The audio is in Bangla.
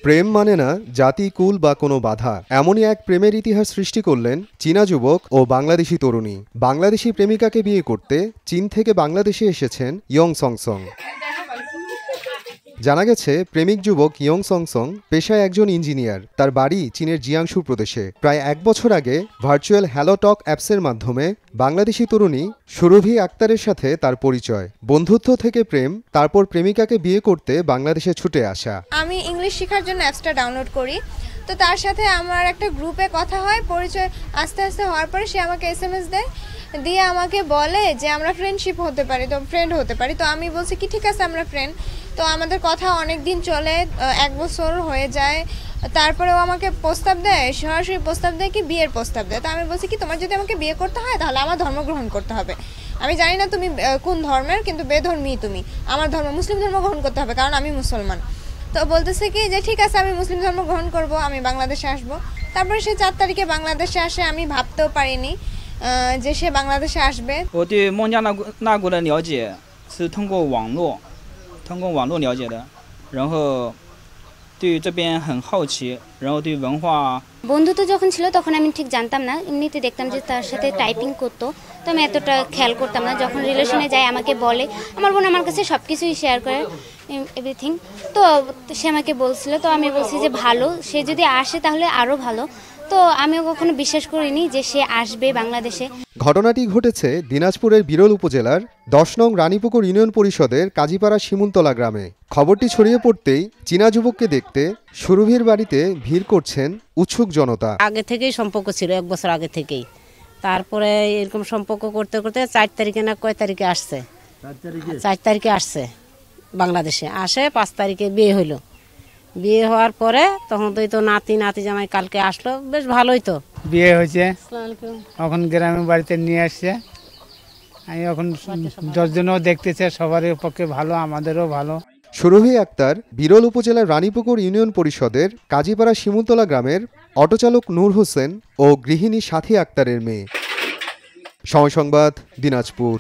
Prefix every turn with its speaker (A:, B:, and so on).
A: প্রেম মানে না জাতি, কুল বা কোনো বাধা, এমনই এক প্রেমের ইতিহাস সৃষ্টি করলেন চীনা যুবক ও বাংলাদেশি তরুণী। বাংলাদেশি প্রেমিকাকে বিয়ে করতে চীন থেকে বাংলাদেশে এসেছেন ইয়ং সংসং। জানা গেছে, প্রেমিক যুবক ইয়ং সংসং পেশায় একজন ইঞ্জিনিয়ার। তার বাড়ি চীনের জিয়াংশু প্রদেশে। প্রায় 1 বছর আগে ভার্চুয়াল হ্যালো টক অ্যাপসের মাধ্যমে বাংলাদেশি তরুণী সুরভি আক্তারের সাথে তার পরিচয়। বন্ধুত্ব থেকে প্রেম, তারপর প্রেমিকাকে বিয়ে করতে বাংলাদেশে ছুটে আসা।
B: আমি ইংলিশ শেখার জন্য অ্যাপসটা ডাউনলোড করি, তো তার সাথে আমার একটা গ্রুপে কথা হয়, পরিচয় আস্তে আস্তে হওয়ার পরে সে আমাকে SMS দেয়, দিয়ে আমাকে বলে যে আমরা ফ্রেন্ডশিপ হতে পারি, তো ফ্রেন্ড হতে পারি। তো আমি বলছি কি ঠিক আছে, আমরা ফ্রেন্ড। তো আমাদের কথা অনেক দিন চলে, 1 বছর হয়ে যায়। তারপরেও আমাকে প্রস্তাব দেয়, সরাসরি প্রস্তাব দেয় কি বিয়ের প্রস্তাব দেয়। তো আমি বলছি কি তোমার যদি আমাকে বিয়ে করতে হয় তাহলে আমার ধর্ম গ্রহণ করতে হবে। আমি জানি না তুমি কোন ধর্মের, কিন্তু বেধর্মী তুমি। আমার ধর্ম মুসলিম ধর্ম গ্রহণ করতে হবে, কারণ আমি মুসলমান। তো বলতেছে কি যে ঠিক আছে, আমি মুসলিম ধর্ম গ্রহণ করব, আমি বাংলাদেশে আসব। তারপরে সে 4 তারিখে বাংলাদেশে আসে। আমি ভাবতেও পারিনি যে সে বাংলাদেশে আসবে।
C: 我对孟加拉国的了解是通过网络了解的，然后对这边很好奇，然后对文化。
D: বন্ধুত্ব যখন ছিল তখন আমি ঠিক জানতাম না, এমনিতে দেখতাম যে তার সাথে টাইপিং করতো, তো আমি এতটা খেয়াল করতাম না। যখন রিলেশনে যায় আমাকে বলে, আমার বোন আমার কাছে সব কিছুই শেয়ার করে, এভরিথিং। তো সে আমাকে বলছিল, তো আমি বলছি যে ভালো, সে যদি আসে তাহলে আরও ভালো। তো আমিও কখনো বিশ্বাস করিনি যে সে আসবে বাংলাদেশে।
A: ঘটনাটি ঘটেছে দিনাজপুরের বিরল উপজেলার 10 নং রানীপুকুর ইউনিয়ন পরিষদের কাজীপাড়া শিমুলতলা গ্রামে। খবরটি ছড়িয়ে পড়তেই চীনা যুবককে দেখতে সুরভির বাড়িতে ভিড় করছেন উৎসুক জনতা।
E: আগে থেকেই সম্পর্ক ছিল, 1 বছর আগে থেকেই। তারপরে এরকম সম্পর্ক করতে করতে 4 তারিখে না কয় তারিখে আসছে, 4 তারিখে আসছে বাংলাদেশে। আসে 5 তারিখে বিয়ে হইলো। বিয়ে হওয়ার পরে তখন তো নাতি জামাই কালকে আসলো, বেশ ভালোই তো
F: বিয়ে হয়েছে। এখন গ্রামের বাড়িতে নিয়ে আসছে। আমি এখন 10 জনও দেখতেছে, সবারই পক্ষে ভালো, আমাদেরও ভালো।
A: সুরভি আক্তার বিরল উপজেলার রানীপুকুর ইউনিয়ন পরিষদের কাজীপাড়া শিমুলতলা গ্রামের অটোচালক নূর হোসেন ও গৃহিণী সাথী আক্তারের মেয়ে। সময় সংবাদ, দিনাজপুর।